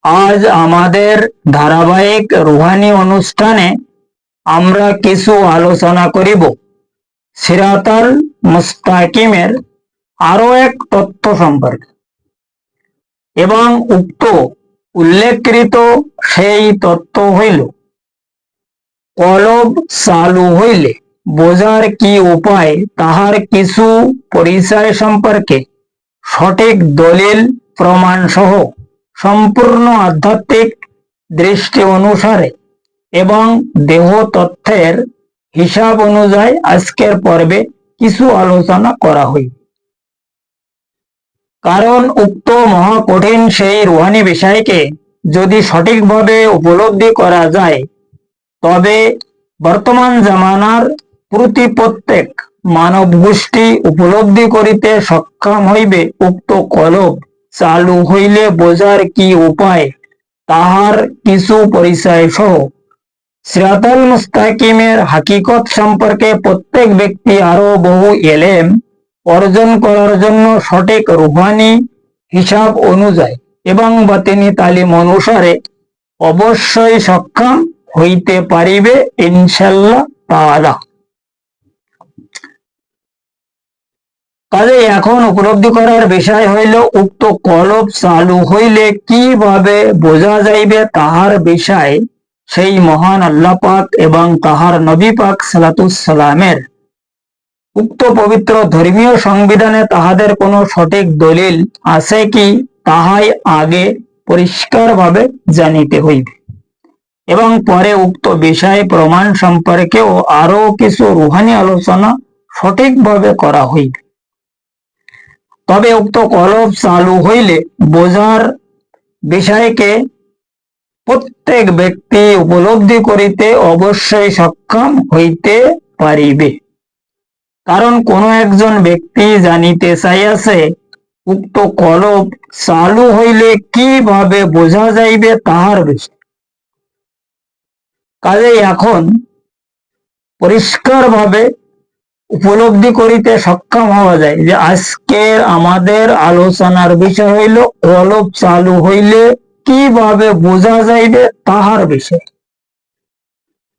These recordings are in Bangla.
আজ আমাদের ধারাবাহিক রুহানি অনুষ্ঠানে আমরা কিছু আলোচনা করিব সিরাতাল মুস্তাকিমের আরো এক তথ্য সম্পর্কে এবং উক্ত উল্লেখকৃত সেই তথ্য হইল কলব চালু হইলে বোঝার কি উপায় তাহার কিছু পরিচয় সম্পর্কে সঠিক দলিল প্রমাণ সহ সম্পূর্ণ আধ্যাত্মিক দৃষ্টি অনুসারে এবং দেহ তথ্যের হিসাব অনুযায়ী আজকের পর্বে কিছু আলোচনা করা হইবে। কারণ উক্ত মহাকঠিন সেই রুহানি বিষয়কে যদি সঠিকভাবে উপলব্ধি করা যায় তবে বর্তমান জামানার প্রত্যেক মানব গোষ্ঠী উপলব্ধি করিতে সক্ষম হইবে উক্ত কলব চালু হইলে বোঝার কি উপায় তাহার কিছু পরিচয় সহ সিরাতাল মুস্তাকিমের হাকিকত সম্পর্কে প্রত্যেক ব্যক্তি আরো বহু এলেম অর্জন করার জন্য সঠিক রুহানি হিসাব অনুযায়ী এবং বাতিনি তালিম অনুসারে অবশ্যই সক্ষম হইতে পারিবে ইনশাআল্লাহ তাআলা। কাজে এখন উপলব্ধি করার বিষয় হইল উক্ত কলব চালু হইলে কিভাবে বোঝা যাইবে তাহার বিষয় সেই মহান আল্লাহ পাক এবং তাহার নবী পাক সালাতুস সালামের উক্ত পবিত্র ধর্মীয় সংবিধানে তাহাদের কোনো সঠিক দলিল আছে কি তাহাই আগে পরিষ্কারভাবে জানিতে হইবে এবং পরে উক্ত বিষয় প্রমাণ সম্পর্কেও আরো কিছু রুহানি আলোচনা সঠিকভাবে করা হইবে। তবে উক্ত কলব চালু হইলে বোঝার বিষয়কে প্রত্যেক ব্যক্তি উপলব্ধি করিতে অবশ্যই সক্ষম হইতে পারিবে। কারণ কোন একজন ব্যক্তি জানিতে চাইয়াছে উক্ত কলব চালু হইলে কিভাবে বোঝা যাইবে তাহার বিষয়। কাজে এখন পরিষ্কারভাবে উপলব্ধি করিতে সক্ষম হওয়া যায় যে আজকের আমাদের আলোচনার বিষয় হইল কলব চালু হইলে কিভাবে বোঝা যাইবে তাহার বিষয়।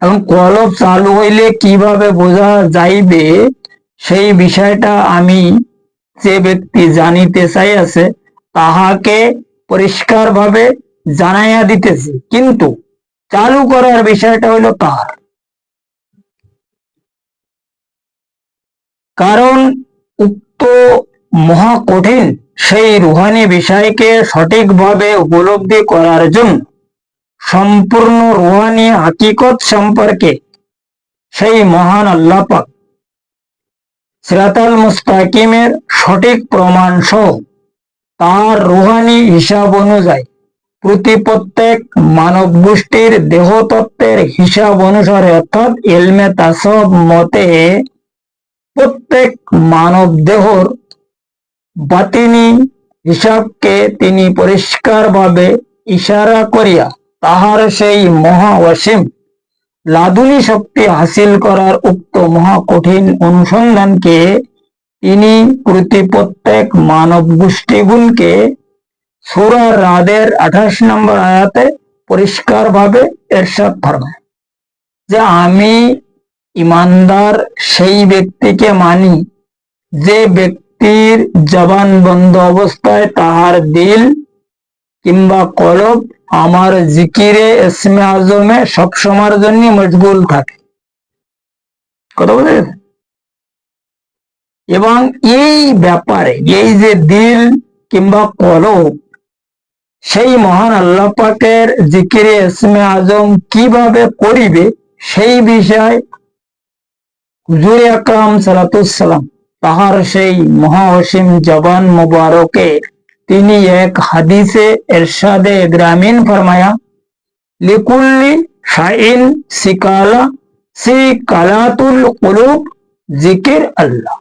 এবং কলব চালু হইলে কিভাবে বোঝা যাইবে সেই বিষয়টা আমি যে ব্যক্তি জানিতে চাইয়াছে তাহাকে পরিষ্কারভাবে জানাইয়া দিতেছি, কিন্তু চালু করার বিষয়টা হইল তার। কারণ উক্ত মহাকঠিন সেই রুহানি বিষয়কে সঠিকভাবে উপলব্ধি করার জন্য সম্পূর্ণ রুহানি হাকিকত সম্পর্কে সেই মহান আল্লাহ পাক সিরাতাল মুস্তাকিমের সঠিক প্রমাণ সহ তার রুহানি হিসাব অনুযায়ী প্রত্যেক মানব গোষ্ঠীর দেহতত্ত্বের হিসাব অনুসারে অর্থাৎ ইলমে তাসব মতে প্রত্যেক মানব দেহর বাতিনি হিসাবকে তিনি পরিষ্কারভাবে ইশারা করিয়া তাহার সেই মহা অসীম লাদুনি শক্তি হাসিল করার উক্ত মহাকঠিন অনুসন্ধানকে তিনি প্রত্যেক মানব গোষ্ঠীগুণকে সূরা রাদের 28 নম্বর আয়াতে পরিষ্কারভাবে ইরশাদ ফরমায় যে আমি ইমানদার সেই ব্যক্তিকে মানি যে ব্যক্তির জবান বন্ধ অবস্থায় তাহার দিল কিংবা কলব আমার জিকিরে ইসমে আজমে সবসময়ের জন্য মশগুল থাকে। কথা বুঝে গেছে? এবং এই ব্যাপারে এই যে দিল কিংবা কলব সেই মহান আল্লাহ পাকের জিকিরে ইসমে আজম কিভাবে করিবে সেই বিষয় হুজুর আকরাম সালাতুস সালাম তাহার সেই মহা অসীম জবান মুবারকে তিনি এক হাদিসে ইরশাদে গ্রামীণ ফরমায়া লিকুল্লি শাইন সিকালাতুল কুলুব জিকির আল্লাহ।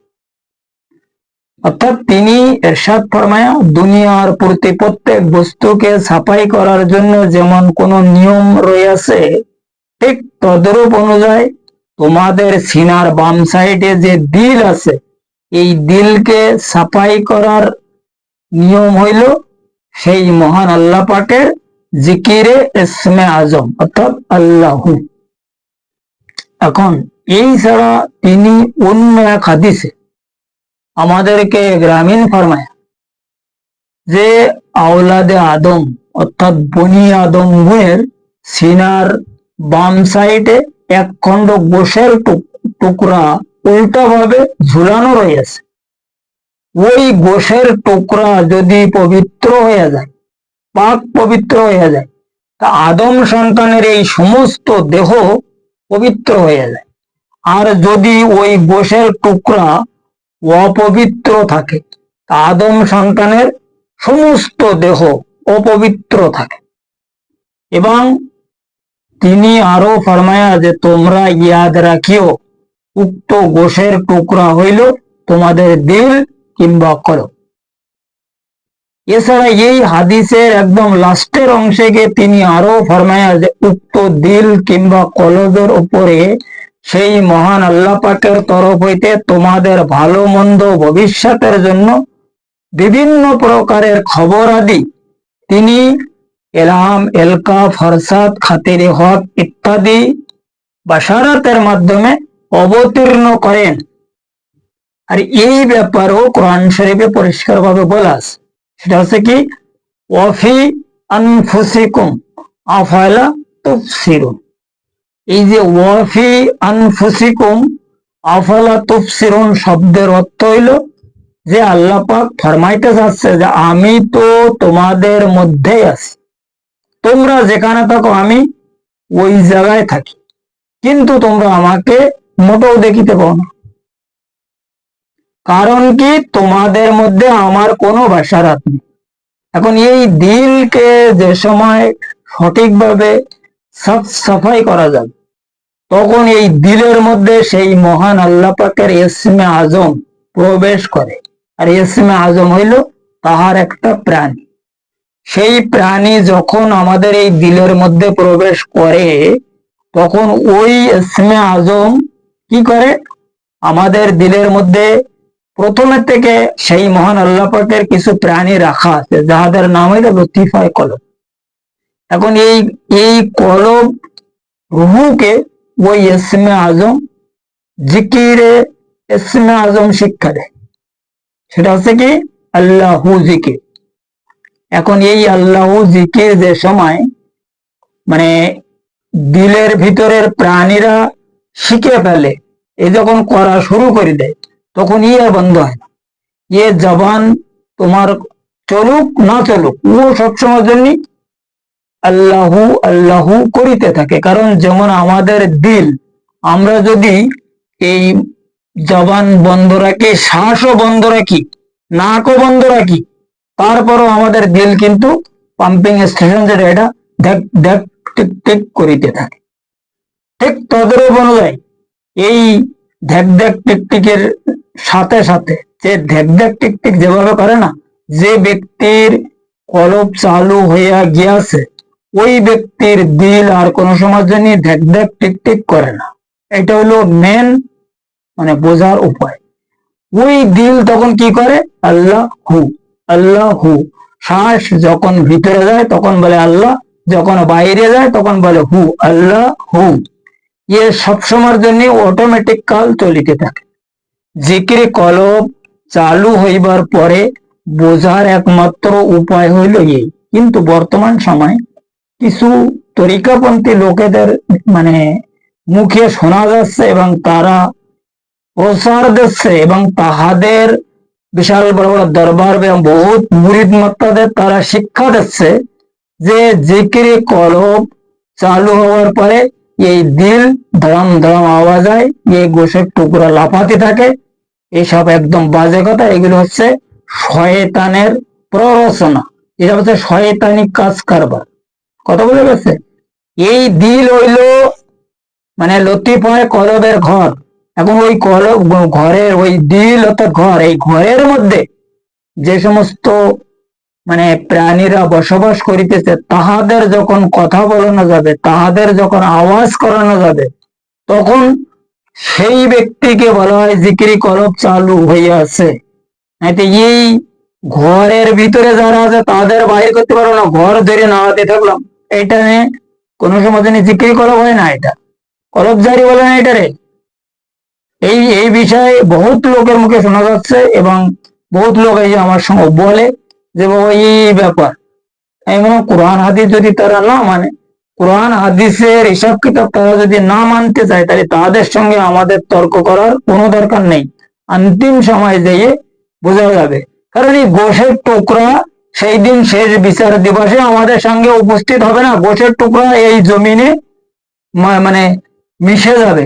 অর্থাৎ তিনি ইরশাদ ফরমায়া দুনিয়ার প্রত্যেক বস্তুকে সাফাই করার জন্য যেমন কোন নিয়ম রয়েছে ঠিক তদ্রূপ অনুযায়ী তোমাদের সিনার বাম সাইডে যে দিল আছে এই দিলকে সাফাই করার নিয়ম হইল সেই মহান আল্লাহ পাকের জিকিরে ইসমে আজম অর্থাৎ আল্লাহু। এখন এই ছাড়া তিনি অন্য এক হাদিসে আমাদেরকে গ্রামীণ ফরমায় যে আওলাদে আদম অর্থাৎ বনি আদম গুণের সিনার বাম সাইডে এক খণ্ড গোশের টুকরা উল্টাভাবে ঝুলানো রয়েছে। ওই গোশের টুকরা যদি পবিত্র হয়ে যায়, পাক পবিত্র হয়ে যায়, তা আদম সন্তানের এই সমস্ত দেহ পবিত্র হয়ে যায়। আর যদি ওই গোশের টুকরা অপবিত্র থাকে, তা আদম সন্তানের সমস্ত দেহ অপবিত্র থাকে। এবং তিনি আরো ফরমায়া যে তোমরা ইয়াদ রাখিও উক্ত গোশের টুকরা হইল তোমাদের দিল কিংবা কলব। এছাড়া এই হাদিসের একদম লাস্টের অংশে গিয়ে তিনি আরো ফরমায়া যে উক্ত দিল কিংবা কলবের উপরে সেই মহান আল্লাহ পাকের তরফ হইতে তোমাদের ভালো মন্দ ভবিষ্যতের জন্য বিভিন্ন প্রকারের খবর আদি তিনি এলহাম, এলকা, ফরসাদ, খাতিরে হক ইত্যাদি বাশারাতের মাধ্যমে অবতীর্ণ করেন। আর এই ব্যাপারেও কোরআন শরীফে পরিষ্কারভাবে বলা আছে, সেটা হচ্ছে কি ওয়াফি আনফুসিকুম আফালা তুবসিরুন। এই যে ওয়াফি আনফুসিকুম আফালা তুবসিরুন শব্দের অর্থ হইল যে আল্লাহ পাক ফরমাইতে যাচ্ছে যে আমি তো তোমাদের মধ্যেই আছি, তোমরা যেখানে থাকো আমি ওই জায়গায় থাকি, কিন্তু তোমরা আমাকে মোটেও দেখিতে পাও না। কারণ কি তোমাদের মধ্যে আমার কোনো বাশারাত নেই। এখন এই দিলকে যে সময় সঠিকভাবে সাফ সাফাই করা যাবে, তখন এই দিলের মধ্যে সেই মহান আল্লাহ পাকের ইসমে আজম প্রবেশ করে। আর ইসমে আজম হইল তাহার একটা প্রাণী। সেই প্রাণী যখন আমাদের এই দিলের মধ্যে প্রবেশ করে, তখন ওই ইসমে আজম কি করে, আমাদের দিলের মধ্যে প্রথমের থেকে সেই মহান আল্লাহ পাকের কিছু প্রাণী রাখা আছে যাহাদের নাম হইল লতিফায়ে কলব। এখন এই কলব রুহুকে ওই ইসমে আজম জিকিরে ইসমে আজম শিক্ষা দেয়, সেটা হচ্ছে কি আল্লাহু জিকির। এখন এই আল্লাহু জিকির যে সময় মানে দিলের ভিতরের প্রাণীরা শিখে ফেলে, এ যখন করা শুরু করে দেয়, তখন ইয়ে বন্ধ হয় না। ইয়ে জবান তোমার চলুক না চলুক, ও সবসময় জন্য আল্লাহু আল্লাহু করিতে থাকে। কারণ যেমন আমাদের দিল, আমরা যদি এই জবান বন্ধ রাখি, শ্বাসও বন্ধ রাখি, নাকও বন্ধ রাখি, তারপরও আমাদের দিল কিন্তু পাম্পিং স্টেশন যেটা, এটা দেখ দেখ টিক টিক করিতে থাকে। ঠিক তদরূপ অনুযায়ী এই ধ্যাক ধ্যাক টিকটিকের সাথে সাথে যে ধ্যাক ধ্যাক টিকটিক যেভাবে করে না, যে ব্যক্তির কলব চালু হইয়া গিয়াছে ওই ব্যক্তির দিল আর কোনো সময় জন্য ধ্যাক ধ্যাক টিকটিক করে না। এটা হলো মেন মানে বোঝার উপায়। ওই দিল তখন কি করে, আল্লাহ হু আল্লাহ হু। শ্বাস যখন ভিতরে যায় তখন বলে আল্লাহ, যখন বাইরে যায় তখন বলে হু আল্লাহ হু। ইয়ে সবসময়ের জন্য অটোমেটিক কাল চলিতে থাকে। জিকির কলব চালু হইবার পরে বোঝার একমাত্র উপায় হইল এই। কিন্তু বর্তমান সময় কিছু তরিকাপন্থী লোকেদের মানে মুখে শোনা যাচ্ছে এবং তারা প্রচার দিচ্ছে, এবং তাহাদের বিশাল বড় বড় দরবার এবং বহুত মুরিদ মাত্তাদের তারা শিক্ষা দিচ্ছে যে জিকিরে কলব চালু হওয়ার পরে এই দিল ধরম ধরম আওয়াজ হয়, এই গোশের টুকরা লাফাতে থাকে। এসব একদম বাজে কথা। এগুলো হচ্ছে শয়তানের প্ররোচনা, এটা হচ্ছে শয়তানি কাজ কারবার। কথা বলে গেছে। এই দিল হইল মানে লতিফায়ে কলবের ঘর। এখন ওই কলব ঘরের ওই দিল অর্থাৎ ঘর, এই ঘরের মধ্যে যে সমস্ত মানে প্রাণীরা বসবাস করিতেছে, তাহাদের যখন কথা বলানো যাবে, তাহাদের যখন আওয়াজ করানো যাবে, তখন সেই ব্যক্তিকে বলা হয় জিকিরি কলব চালু হইয়াছে। এই ঘরের ভিতরে যারা আছে তাদের বাইরে করতে পারবো না, ঘর ধরে নাড়াতে থাকলাম, এটা নিয়ে কোনো সময় জানি জিক্রি কলব হয় না, এটা কলব জারি বলে না এটারে। এই এই বিষয়ে বহুত লোকের মুখে শোনা যাচ্ছে, এবং বহুত লোক এই যে আমার সঙ্গে বলে যে বাবা এই ব্যাপার। আমি বললাম কোরআন হাদিস যদি তারা না মানে, কোরআন হাদিসের হিসাব কিতাব তারা যদি না মানতে চায়, তাহলে তাদের সঙ্গে আমাদের তর্ক করার কোনো দরকার নেই। অন্তিম সময় যেয়ে বোঝা যাবে। কারণ এই গোশের টুকরা সেই দিন শেষ বিচার দিবসে আমাদের সঙ্গে উপস্থিত হবে না, গোশের টুকরা এই জমিনে মানে মিশে যাবে।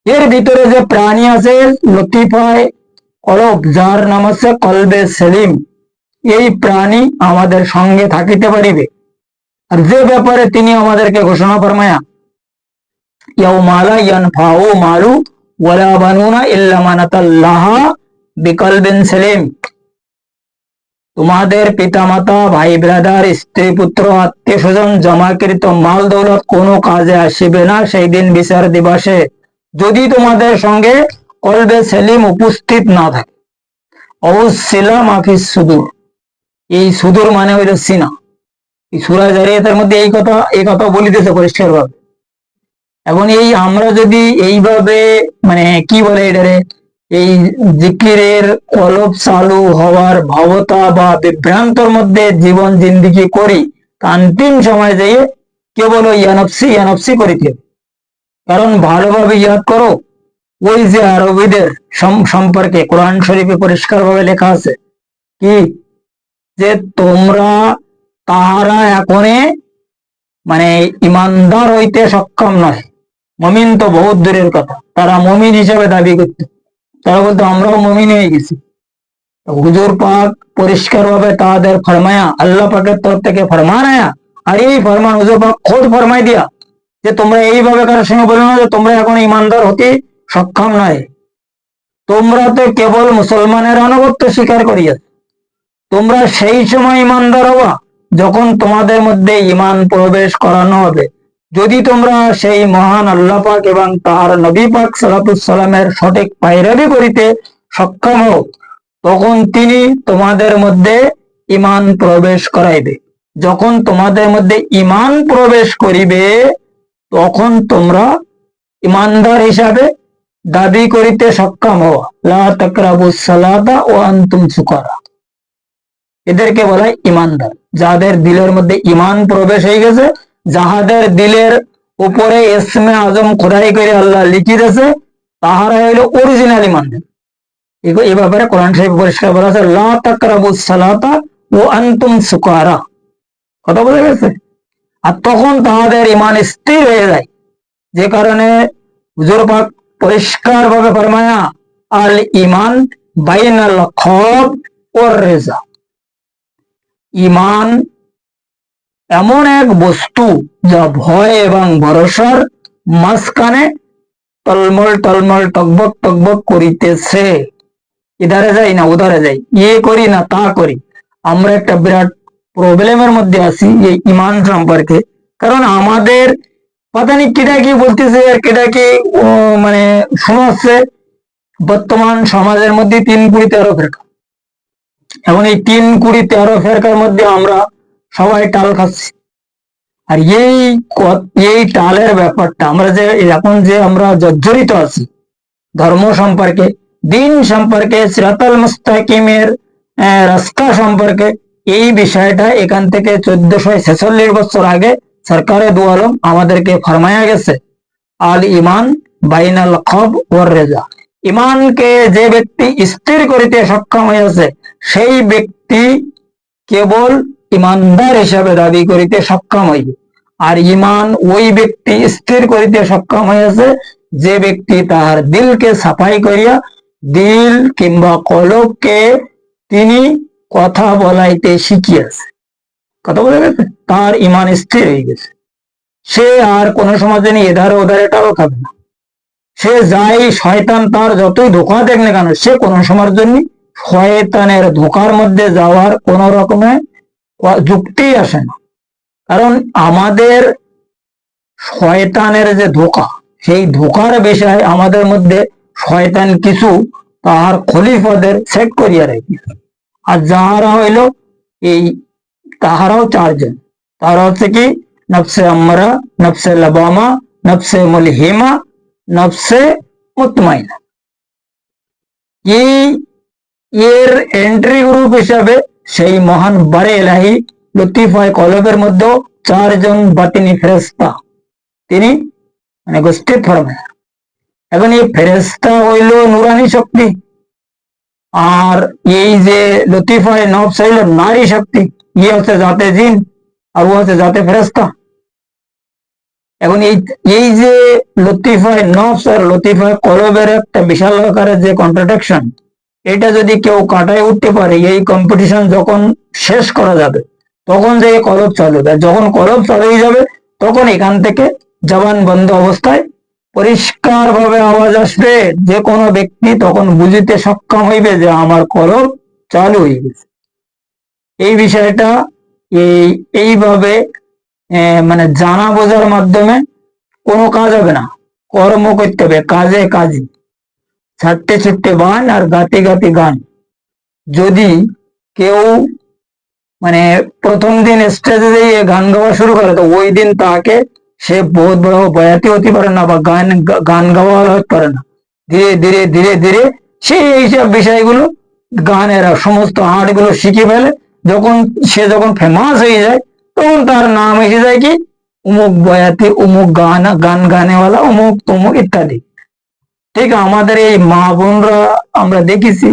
এর ভিতরে যে প্রাণী আছে লতিফায় কলব, যার নাম আছে কলবে সেলিম, এই প্রাণী আমাদের সঙ্গে থাকিতে পারিবে। আর যে ব্যাপারে তিনি আমাদেরকে ঘোষণা ফরমায়া, ইয়াউমা লা ইয়ানফাউ মালু ওয়ালা বানুনা ইল্লা মান আতাল্লাহা বিকলবিন সেলিম, তোমাদের পিতামাতা, ভাই ব্রাদার, স্ত্রী পুত্র, আত্মীয় স্বজন, জমাকৃত মাল দৌলত কোনো কাজে আসিবে না সেই দিন বিচার দিবসে, যদি তোমাদের সঙ্গে কলবে সেলিম উপস্থিত না থাকে। অবশ্যিলা মাফিস সুদূর, এই সুদূর মানে হইল সিনা। এই সূরা জারিয়াতের মধ্যে এই কথা বলিতেছে পরিষ্কার ভাবে। এখন এই আমরা যদি এইভাবে মানে কি বলে এটারে, এই জিকিরের কলব চালু হওয়ার ভাবতা বা বিভ্রান্তর মধ্যে জীবন জিন্দিগি করি, অন্তিম সময় যেয়ে কেবল ওই ইয়ানফসি ইয়ানফসি করিতে। কারণ ভালোভাবে ইয়াদ করো, ওই যে আরবিদের সম্পর্কে কোরআন শরীফে পরিষ্কার ভাবে লেখা আছে কি, যে তোমরা তাহারা এখনে মানে ইমানদার হইতে সক্ষম নয়। মমিন তো বহুত দূরের কথা, তারা মমিন হিসেবে দাবি করত, তারা বলতো আমরাও মমিন হয়ে গেছি। হুজুর পাক পরিষ্কার ভাবে তাদের ফরমায়া, আল্লাহ পাকের তরফ থেকে ফরমান আয়া, আর এই ফরমান হুজুর পাক খোদ ফরমাই দিয়া যে তোমরা এইভাবে কারোর সঙ্গে বলো না যে তোমরা এখন ইমানদার হতে সক্ষম নয়। তোমরা তো কেবল মুসলমানের আনুগত্য স্বীকার করিয়াছ, তোমরা সেই সময় ইমানদার হবা যখন তোমাদের মধ্যে ইমান প্রবেশ করানো হবে। যদি তোমরা সেই মহান আল্লাহ পাক এবং তার নবী পাক সাল্লাল্লাহু সাল্লামের সঠিক পায়রাবি করিতে সক্ষম হও, তখন তিনি তোমাদের মধ্যে ইমান প্রবেশ করাইবে। যখন তোমাদের মধ্যে ইমান প্রবেশ করিবে, তখন তোমরা ইমানদার হিসাবে দাবি করিতে সক্ষম হও। লা তাকরাবুস সালাতা ওয়া আনতুম সুকারা, এদেরকে বলা হয় ইমানদার। যাদের দিলের মধ্যে ইমান প্রবেশ হয়ে গেছে, যাহাদের দিলের উপরে ইসমে আজম খোদাই করে আল্লাহ লিখি দিয়েছে, তাহারা হইল অরিজিনাল ইমানদার। এই ব্যাপারে কোরআন শরীফ পরিষ্কার বলা আছে, লা তাকরাবুস সালাতা ওয়া আনতুম সুকারা। কথা বোঝা গেছে? আর তখন তাহাদের ইমান স্থির হয়ে যায়, যে কারণে হুজুর পাক পরিষ্কার ভাবে ফরমায়া, আল ইমান বাইনাল খব ওয়ার রেজা, ইমান এমন এক বস্তু যা ভয় এবং ভরসার মাঝখানে টলমল টলমল টকবক টকবক করিতেছে। ইধারে যাই না উধারে যাই, ইয়ে করি না তা করি। আমরা একটা বিরাট প্রবলেমের মধ্যে আছি এই ইমান সম্পর্কে। কারণ আমাদের পাতানি কেটা কি বলতেছে আর কেটা কি মানে শোনাচ্ছে। বর্তমান সমাজের মধ্যে 3-13 ফেরকা, এবং এই 3-13 ফেরকার মধ্যে আমরা সবাই টাল খাচ্ছি। আর এই টালের ব্যাপারটা আমরা যে এখন যে আমরা জর্জরিত আছি ধর্ম সম্পর্কে, দিন সম্পর্কে, সিরাতাল মুস্তাকিমের রাস্তা সম্পর্কে, এই বিষয়টা এখান থেকে 1446 বছর আগে সরকারে দু আলম আমাদেরকে ফরমায়া গেছে, আল ইমান বাইনাল খব ওয়ার রেজা। ইমানকে যে ব্যক্তি স্থির করিতে সক্ষম হয়েছে, সেই ব্যক্তি কেবল ইমানদার হিসাবে দাবি করিতে সক্ষম হইবে। আর ইমান ওই ব্যক্তি স্থির করিতে সক্ষম হয়েছে যে ব্যক্তি তাহার দিলকে সাফাই করিয়া, দিল কিংবা কলবকে তিনি কথা বলাইতে শিখিয়াছে। কথা বলে গেছে, তার ইমান স্থির হয়ে গেছে। সে আর কোনো সময় জানি এধারে ওধারে টাও খাবে না। সে যাই শয়তান তার যতই ধোঁকা দেখ না কেন, সে কোনো সময়ের জন্য শয়তানের ধোঁকার মধ্যে যাওয়ার কোন রকমের যুক্তি আসে না। কারণ আমাদের শয়তানের যে ধোঁকা, সেই ধোঁকার বিষয়ে আমাদের মধ্যে শয়তান কিছু তাহার খলিফাদের সেট করিয়া রাখি। আর যাহারা হইল এই তাহারাও চারজন। তারা হচ্ছে কি নফসে আম্মারা, নফসে লাবামা, নফসে মুলহিমা, নফসে মুতমাইনা। এই এর এন্ট্রি গ্রুপ হিসাবে সেই মহান বারে এলাহি লতিফায় কলবের মধ্যে চারজন বাতিনি ফেরেস্তা তিনি মানে গোষ্ঠী ফরমায়। এখন এই ফেরেস্তা হইল নুরানি শক্তি, আর এই যে লতিফায় নফস হইল নারী শক্তি। ইয়ে হচ্ছে জাতে জিন আর ও হচ্ছে জাতে ফেরেস্তা। এখন এই যে লতিফায় নফস আর লতিফায় কলবের একটা বিশাল আকারের যে কন্ট্রাডিকশন, এটা যদি কেউ কাটায় উঠতে পারে, এই কম্পিটিশন যখন শেষ করা যাবে তখন যে কলব চালু হবে। যখন কলব চালু হয়ে যাবে তখন এখান থেকে জবান বন্ধ অবস্থায় পরিষ্কার ভাবে আওয়াজ আসবে, যে কোনো ব্যক্তি তখন বুঝিতে সক্ষম হইবে যে আমার কলব চালু হয়ে গেছে। এই বিষয়টা এইভাবে মানে জানা বোঝার মাধ্যমে কোনো কাজ হবে না, কর্ম করতে হবে, কাজে কাজে, ছাড়তে ছুটতে বান আর গাতে গাতে গান। যদি কেউ মানে প্রথম দিন স্টেজে দিয়ে গান গাওয়া শুরু করে, তো ওই দিন তাকে সে বহুত বড় বয়াতি হতে পারে না বা গান গাওয়া হতে পারে না। ধীরে ধীরে ধীরে ধীরে সে এইসব বিষয়গুলো গানের সমস্ত আর্ট গুলো শিখে ফেলে। যখন ফেমাস হয়ে যায় তখন তার নাম এসে যায় কি উমুক বয়াতি, উমুক গান গানেওয়ালা, উমুক তমুক ইত্যাদি। ঠিক আমাদের এই মা বোনরা আমরা দেখেছি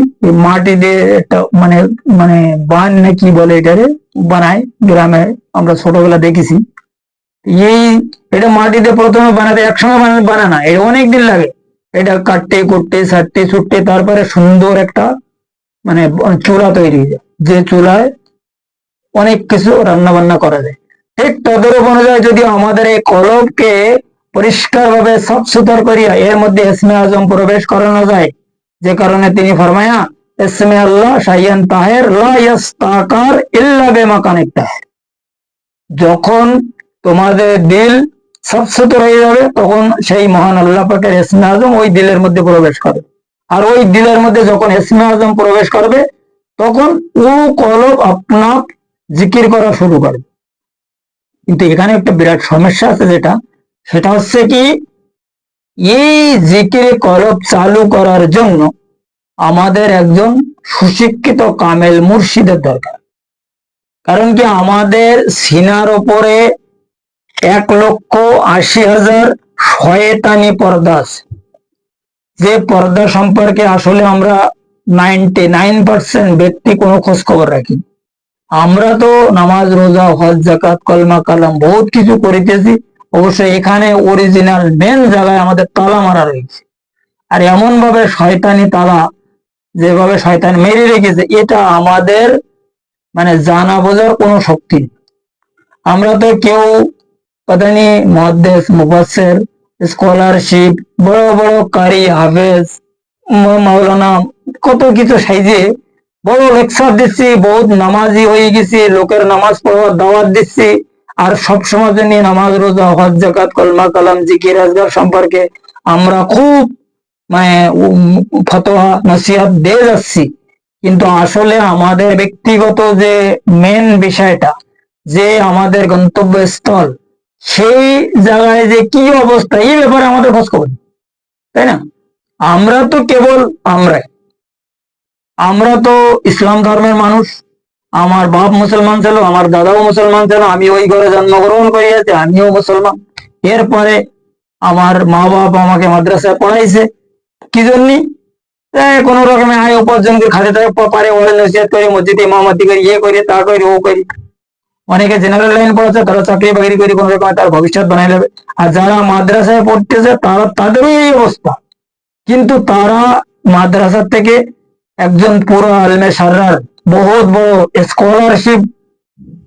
মাটি দিয়ে একটা মানে মানে বান না কি বলে এটারে বানায় গ্রামে, আমরা ছোটবেলা দেখেছি। এটা মাটিতে প্রথমে বানাতে একসময় বানায় না, এটা অনেকদিন লাগে। এটা কাটতে কুটতে ছাড়তে ছুটতে তারপরে সুন্দর একটা মানে চুলা তৈরি হয়ে যায়, যে চুলায় অনেক কিছু রান্না বান্না করা যায়। ঠিক তদরূপ অনুযায়ী যদি আমাদের এই কলবকে পরিষ্কার ভাবে সাফ সুতর করিয়া এর মধ্যে ইসমে আজম প্রবেশ করানো যায়, যে কারণে তিনি ফরমায়া ইসমে আল্লাহ শাইয়ান তাহের লা ইস্তাকার ইল্লা বিমাকানিত তাহের। যখন তোমাদের দিল সাফ সুতর হয়ে যাবে তখন সেই মহান আল্লাহ পাকের ইসমে আজম ওই দিলের মধ্যে প্রবেশ করে। আর ওই দিলের মধ্যে যখন ইসমে আজম প্রবেশ করবে তখন ও কলব আপনা জিকির করা শুরু করবে। কিন্তু এখানে একটা বিরাট সমস্যা আছে, সেটা হচ্ছে কি এই জিকিরে কলব চালু করার জন্য আমাদের একজন সুশিক্ষিত কামেল মুর্শিদের দরকার। কারণ কি আমাদের সিনার ওপরে 1,80,000 শয়তানি পর্দা আছে, যে পর্দা সম্পর্কে আসলে আমরা 99% ব্যক্তি কোনো খোঁজ খবর রাখি। আমরা তো নামাজ রোজা হজ জাকাত কলমা কালাম বহুত কিছু করিতেছি, অবশ্যই এখানে অরিজিনাল মেন জায়গায় আমাদের তালা মারা রয়েছে। আর এমন ভাবে শয়তানি তালা যেভাবে শয়তান মেরে রেখেছে, এটা আমাদের মানে জানা বোঝার কোনো শক্তি নেই। আমরা তো কেউ পাতানি মুহাদ্দিস মুফাসসির স্কলারশিপ বড় বড় কারি হাফেজ মাওলানা কত কিছু সাইজে বড় লেকচার দিচ্ছি, বহুত নামাজি হয়ে গেছি, লোকের নামাজ পড়ার দাওয়াত দিচ্ছি, আর সব সময় নিয়ে নামাজ রোজা হজ জাকাত কলমা কালাম জিকির আজগার সম্পর্কে আমরা খুব মানে ফতোয়া নসিহত দিয়ে যাচ্ছি। কিন্তু আসলে আমাদের ব্যক্তিগত যে মেন বিষয়টা, যে আমাদের গন্তব্যস্থল, সেই জায়গায় যে কি অবস্থা এই ব্যাপারে আমাদের খোঁজ খবর, তাই না? আমরা তো কেবল আমরা তো ইসলাম ধর্মের মানুষ। আমার বাপ মুসলমান ছিল, আমার দাদাও মুসলমান ছিল, আমি ওই ঘরে জন্মগ্রহণ করিয়াছি, আমিও মুসলমান। এরপরে আমার মা বাপ আমাকে মাদ্রাসায় পড়াইছে, কি জন্য? কোন রকমের আয় উপার্জন করে খাতে পারে, ওরা নসিহত করে, মসজিদে ইমামতি করি, ইয়ে করি, তা করি, ও করি। অনেকে জেনারেল লাইন পড়াচ্ছে, তারা চাকরি বাকরি করে কোন রকম তার ভবিষ্যৎ বানাই নেবে। আর যারা মাদ্রাসায় পড়তেছে তাদেরও এই অবস্থা। কিন্তু তারা মাদ্রাসার থেকে একজন পুরো আলমে সাররার বহুত বড় স্কলারশিপ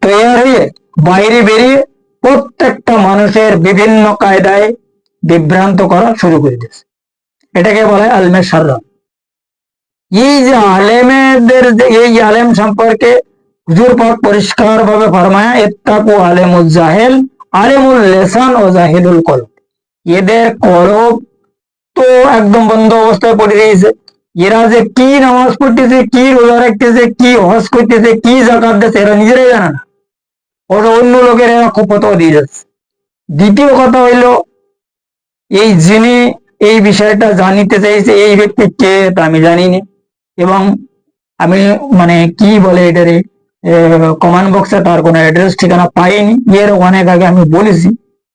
তৈরি হয়ে বাইরে বেরিয়ে প্রত্যেকটা মানুষের বিভিন্ন কায়দায় বিভ্রান্ত করা শুরু করে দিয়েছে। এটাকে বলা হয় আলমে সাররার। এই যে আলেমেদের, এই আলেম সম্পর্কে হুজুর পাক পরিষ্কার ভাবে ফরমায়া ইত্তাকু আলেমুল জাহেল আলেমুল লিসান ও জাহিলুল কলব। এদের কলব তো একদম বন্ধ অবস্থায় পড়ে রয়েছে, এরা যে কি নামাজ পড়তেছে, কি রোজা রাখতেছে, কি হজ করতেছে, কি জাকাত দিচ্ছে, এরা নিজেরাই জানে না, ওরা অন্য লোকের এরা খুব ফতোয়া দিয়ে যাচ্ছে। দ্বিতীয় কথা হইলো, এই যিনি এই বিষয়টা জানিতে চাইছে এই ব্যক্তি কে তা আমি জানিনি, এবং আমি মানে কি বলে এটারে কমেন্ট বক্সে তার কোনো অ্যাড্রেস ঠিকানা পাইনি। এর অনেক আগে আমি বলেছি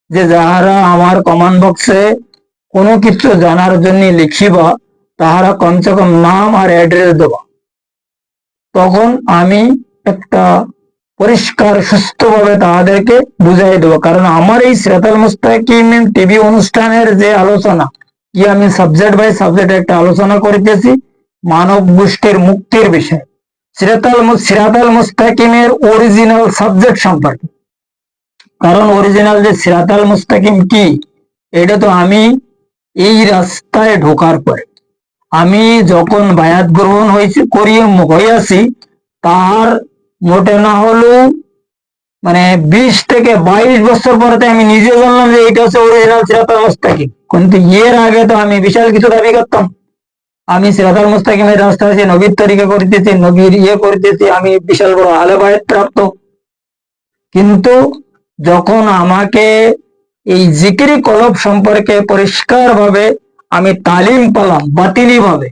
যে যারা আমার কমেন্ট বক্সে কোনো কিছু জানার জন্য লিখিবা, তাহারা কমসে কম নাম আর অ্যাড্রেস দেবা, তখন আমি একটা পরিষ্কার সুস্থভাবে তাদেরকে বুঝাই দেবো। কারণ আমার এই সিরাতুল মুস্তাকিম টিভি অনুষ্ঠানের যে আলোচনা, কি আমি সাবজেক্ট বাই সাবজেক্ট একটা আলোচনা করিতেছি মানব গোষ্ঠীর মুক্তির বিষয়, সিরাতুল মুস্তাকিমের অরিজিনাল সাবজেক্ট সম্পর্কে। কারণ অরিজিনাল যে সিরাতুল মুস্তাকিম কি, এটা তো আমি এই রাস্তায় ঢোকার পরে, আমি যখন বায়াত গ্রহণ হইয়াছি, তার মোটে না হলেও মানে 20 থেকে 22 বছর পরে আমি নিজে জানলাম যে এটা হচ্ছে অরিজিনাল সিরাতুল মুস্তাকিম। কিন্তু এর আগে তো আমি বিশাল কিছু দাবি করতাম, আমি সিরাতুল মুস্তাকিমের রাস্তা আছে, নবীর তরিকা করিতেছি, নবীর করিতেছি, আমি বিশাল বড় আলে বায়াত প্রাপ্ত। কিন্তু যখন আমাকে এই জিকিরি কলব সম্পর্কে পরিষ্কার ভাবে আমি তালিম পেলাম বাতিলি ভাবে,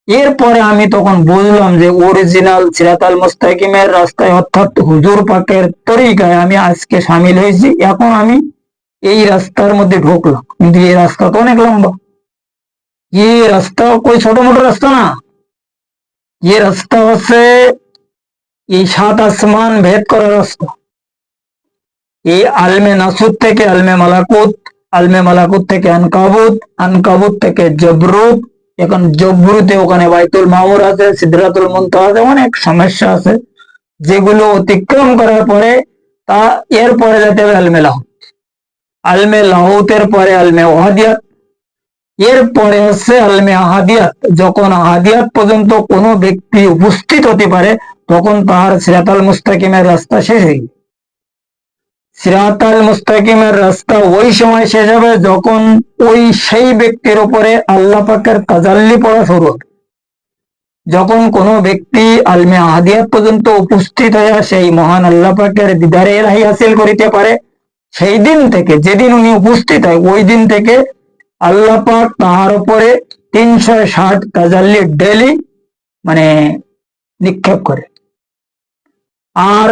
এরপরে আমি তখন বুঝলাম যে অরিজিনাল সিরাতুল মুস্তাকিমের রাস্তায় অর্থাৎ হুজুর পাকের তরিকায় আমি আজকে সামিল হয়েছি। এখন আমি এই রাস্তার মধ্যে ঢুকলাম, কিন্তু এই রাস্তা তো অনেক লম্বা, এই রাস্তা কোই ছোট মোটো রাস্তা না, এই রাস্তা হচ্ছে এই 7 আসমান ভেদ করার রাস্তা। এই আলমে নাসুদ থেকে আলমে মালাকুত, আলমে মালাকুত থেকে আনকাবুত, আনকাবুত থেকে জবরুত, এখন জবরুতে ওখানে বাইতুল মামুর আছে, সিদরাতুল মুনতাহা আছে, অনেক সমস্যা আছে যেগুলো অতিক্রম করার পরে তা এরপরে যেতে হবে আলমে লাহুত, আলমে লাহুতের পরে আলমে ওয়াহাদিয়াত, এরপরে হচ্ছে আলমে আহাদিয়াত। যখন আহাদিয়াত পর্যন্ত কোনো ব্যক্তি উপস্থিত হতে পারে, তখন তার সিরাতুল মুস্তাকিমের রাস্তা শেষ হয়ে গেছে। সিরাতুল মুস্তাকিমের রাস্তা ওই সময় শেষ হবে যখন ওই সেই ব্যক্তির উপরে আল্লাহ পাকের তাজাল্লি পড়া শুরু হবে। যখন কোনো ব্যক্তি আলমে আহাদিয়াত পর্যন্ত উপস্থিত হয়ে সেই মহান আল্লাহ পাকের দিদারে ইলাহি হাসিল করিতে পারে, সেই দিন থেকে, যেদিন উনি উপস্থিত হয় ওই দিন থেকে আল্লাহ পাক তাহার উপরে 360 তাজাল্লি ডেলি মানে নিক্ষেপ করে। আর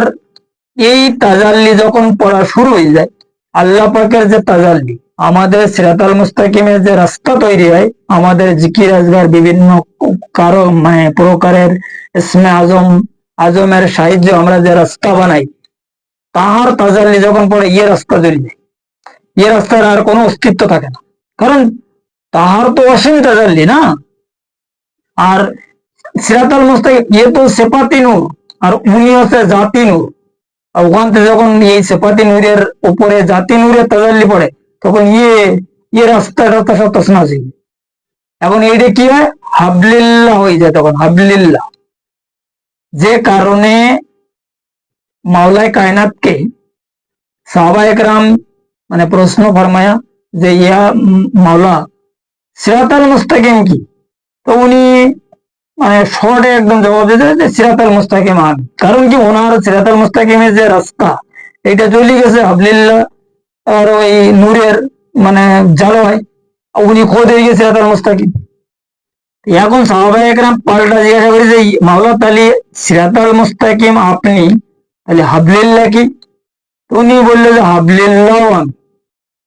এই তাজাল্লি যখন পড়া শুরু হয়ে যায়, আল্লাহ পাকের যে তাজাল্লি, আমাদের সিরাতুল মুস্তাকিমের যে রাস্তা তৈরি হয়, আমাদের জিকির আজগার বিভিন্ন মানে প্রকারের ইসমে আজমের সাহায্যে আমরা যে রাস্তা বানাই, তাহার তাজাল্লি যখন পড়ে রাস্তা জ্বলে যায়, রাস্তার আর কোনো অস্তিত্ব থাকে না, কারণ তাহার তো অসীম তাজাল্লি না। আর সিরাতুল মুস্তাকিম তো সেপাতি নূর, আর উনি হচ্ছে জাতি নূর। ওখান থেকে যখন এই সেপাতি নূরের উপরে জাতি নূরের তাজাল্লি পড়ে, তখন রাস্তাটা সব তসনা ছিল। এখন এইটা কি হয়, হাবলিল্লাহ হয়ে যায়, তখন হাবলিল্লাহ। যে কারণে মাওলায় কায়নাতকে সাহাবায়ে কেরাম মানে প্রশ্ন ফরমায়া যে ইয়া মাওলা সিরাতুল মুস্তাকিম কি, তো উনি মানে শর্টে একদম জবাব দিতে যে সিরাতুল মুস্তাকিম আমি। কারণ কি, ওনার সিরাতুল মুস্তাকিমের যে রাস্তা, এটা চলে গেছে হাবলিল্লাহ আর ওই নূরের মানে জালোয়, উনি খোদ হয়ে গেছে সিরাতুল মুস্তাকিম। এখন সাহাবায়ে কেরাম পাল্টা জিজ্ঞাসা করি যে মাওলা তাহলে সিরাতুল মুস্তাকিম আপনি, তাহলে হাবলিল্লাহ কি? উনি বললো যে হাবলিল্লাহ আমি।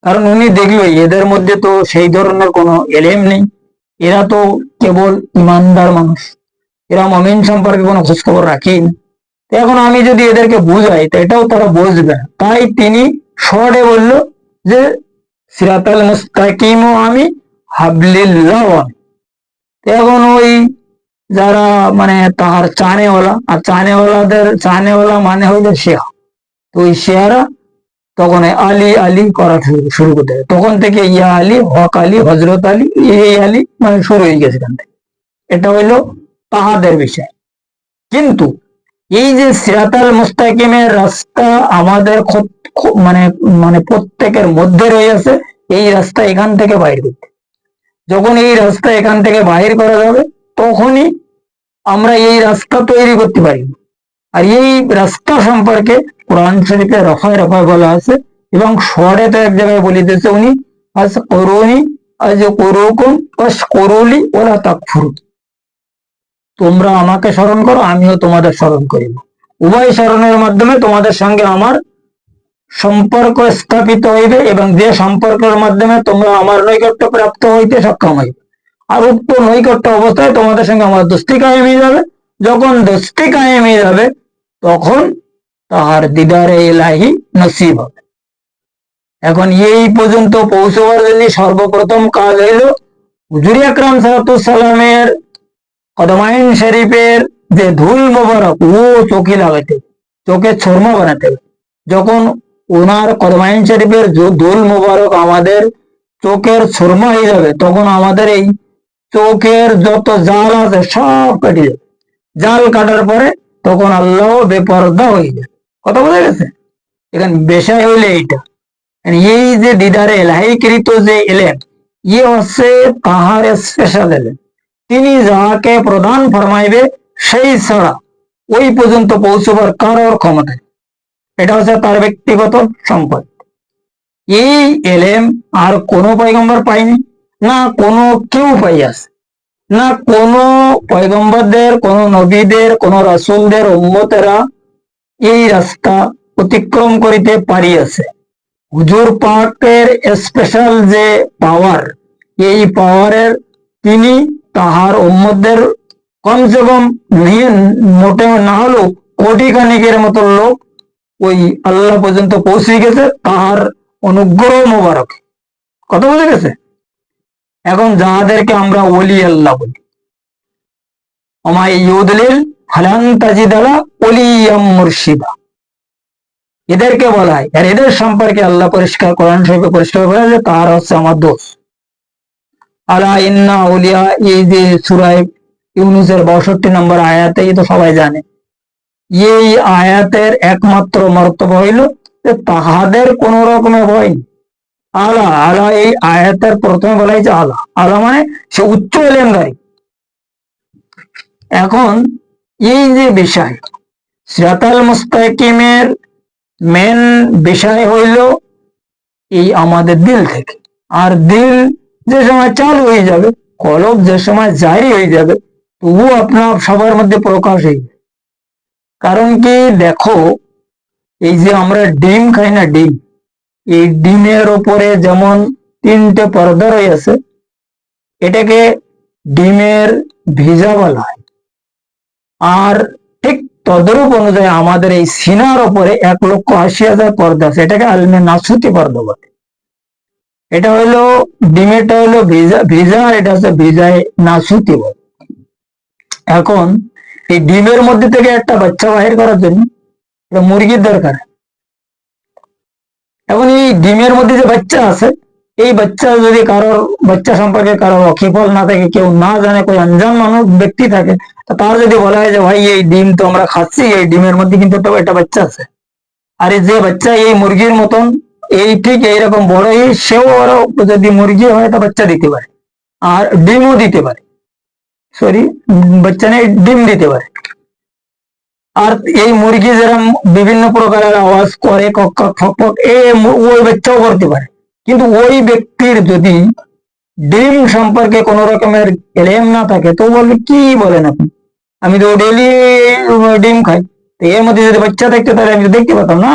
কারণ উনি দেখলো এদের মধ্যে তো সেই ধরনের কোনো এলেম নেই, এরা তো কেবল ইমানদার মানুষ, এরা মুমিন সম্পর্কে কোনো খোঁজখবর রাখেন। এখন আমি যদি এদেরকে বুঝাই তো এটাও তারা বুঝবে না, তাই তিনি শর্টে বলল যে সিরাতুল মুস্তাকিমও আমি, হাবলিল্লাহ আমি। এখন ওই যারা মানে তাহার চানেওয়ালা, আর চানেওয়ালা মানে হইলো শেয়া, তো ওই শেয়ারা তখন আলী আলী করা শুরু করতে হবে। তখন থেকে ইয়া আলী, হক আলী, হজরত আলী, এই আলী মানে শুরু হয়ে গেছে এখান থেকে। এটা হইলো তাহাদের বিষয়। কিন্তু এই যে সিরাতুল মুস্তাকিমের রাস্তা আমাদের মানে মানে প্রত্যেকের মধ্যে রয়েছে, এই রাস্তা এখান থেকে বাইর করতে, যখন এই রাস্তা এখান থেকে বাহির করা যাবে, তখনই আমরা এই রাস্তা তৈরি করতে পারি। আর এই রাস্তা সম্পর্কে কোরআন শরীফে রফায় রফায় বলা আছে, এবং শর্টে তো এক জায়গায় বলে দিয়েছে উনি, আজ করুনি আজ করুকুম বাস করুলি ওরা তাকফুরু, তোমরা আমাকে স্মরণ করো, আমিও তোমাদের স্মরণ করিব। উভয় স্মরণের মাধ্যমে তোমাদের সঙ্গে আমার সম্পর্ক স্থাপিত হইবে, এবং যে সম্পর্কের মাধ্যমে তোমরা আমার নৈকট্য প্রাপ্ত হইতে সক্ষম হইবে। আর উক্ত নৈকট্য অবস্থায় তোমাদের সঙ্গে আমার দোস্তি কায়েম হয়ে যাবে। যখন দোস্তি কায়েম হয়ে যাবে, তখন তাহার দিদারে ইলাহি নসিব হবে। এখন এই পর্যন্ত পৌঁছবার জন্য সর্বপ্রথম কাজ হইল হুজুর আকরাম সালামের কদমাইন শরীফের যে ধুল মোবারক ও চোখে লাগাইতে, চোখে ছর্মা বানাতে হবে। যখন ওনার কদমাইন শরীফের ধুল মোবারক আমাদের চোখের ছর্মা হয়ে যাবে, তখন আমাদের এই চোখের যত জাল আছে সব কেটে যাবে। জাল কাটার পরে তখন আল্লাহ বেপরদা হয়ে যাবে। কথা বোঝা গেছে? এখানে বিষয় হইলে এইটা, এই যে দিদারে এলাহিকৃত যে এলেন, ইয়ে হচ্ছে তাহার স্পেশাল এলেন। তিনি যাহাকে প্রদান ফরমাইবে সেই ছাড়া ওই পর্যন্ত পৌঁছবার কারোর ক্ষমতা, এটা হচ্ছে তার ব্যক্তিগত সম্পদ। এই এলেম আর কোনো পয়গম্বর পাইনি, না কোনো কেউ পাইয়াছে, না কোনো পয়গম্বরদের, কোনো নবীদের, কোনো রাসূলদের উম্মতেরা এই রাস্তা অতিক্রম করিতে পারিয়াছে। হুজুর পাকের স্পেশাল যে পাওয়ার, এই পাওয়ারের তিনি তাহার উম্মতদের কমসে কম মোটে না হলেও কোটি খানিকের মতো লোক ওই আল্লাহ পর্যন্ত পৌঁছে গেছে তাহার অনুগ্রহ মোবারক। কথা বুঝে গেছে? এখন যাহাদেরকে আমরা ওলি আল্লাহ বলি, আমায় ইউদলিল ফালান তাজিদালা ওলিয়াম মুর্শিদা, এদেরকে বলা হয়। আর এদের সম্পর্কে আল্লাহ পরিষ্কার কোরআন শরীফে পরিষ্কার বলা যে তার হচ্ছে আমার দোষ। আলা ইন্না আউলিয়া, এই যে সূরা ইউনূসের 62 নম্বর আয়াতে, এই তো সবাই জানে। এই আয়াতের একমাত্র মর্তব্য হইল যে তাহাদের কোন রকমের ভয় নেই। আলা আলা, এই আয়াতের প্রথমে বলা হয়েছে আলা। আলা মানে সে উচ্চ এলেমদারি। এখন এই যে বিষয় সিরাতাল মুস্তাকিমের মেন বিষয় হইল এই আমাদের দিল থেকে। আর দিল যে সময় চালু হয়ে যাবে, কলব যে সময় জারি হয়ে যাবে, তবু আপনার সবার মধ্যে প্রকাশ হয়ে যাবে। কারণ কি দেখো, এই যে আমরা ডিম খাই না, ডিম, এই ডিমের ওপরে যেমন 3টে পর্দা রয়েছে, এটাকে ডিমের ভিজা বলা হয়। আর ঠিক তদরূপ অনুযায়ী আমাদের এই সিনার ওপরে 1,80,000 পর্দা আছে, এটাকে আলমে নাসুতি পর্দা বলে। এটা হলো ডিমেরটা হলো ভিজা ভিজা, এটা হচ্ছে ভিজায় নাসুতি বলে। এখন এই ডিমের মধ্যে থেকে একটা বাচ্চা বাহির করার জন্য মুরগির দরকার। এখন এই ডিমের মধ্যে যে বাচ্চা আছে, এই বাচ্চা যদি কারোর বাচ্চা সম্পর্কে কারোর অখিফল না থাকে, কেউ না জানে, કોઈ অঞ্জান মানুষ ব্যক্তি থাকে, তো তার যদি বলা হয় যে ভাই এই ডিম তো আমরা খাচ্ছি, এই ডিমের মধ্যে কিন্তু একটা বাচ্চা আছে, আর যে বাচ্চা এই মুরগির মতন এই ঠিক এইরকম বড়, সেও আরো যদি মুরগি হয় তা বাচ্চা দিতে পারে, আর ডিমও দিতে পারে, সরি বাচ্চা নেই ডিম দিতে পারে। আর এই মুরগি যেরকম বিভিন্ন প্রকারের আওয়াজ করে, কক কক ফক ফক, ওই বাচ্চাও করতে পারে। কিন্তু ওই ব্যক্তির যদি ডিম সম্পর্কে কোন রকমের এলেম না থাকে, তো বলবে কি বলেন আপনি, আমি তো ডেইলি ডিম খাই, তো এর মধ্যে যদি বাচ্চা থাকতো তাহলে আমি দেখতে পেতাম না।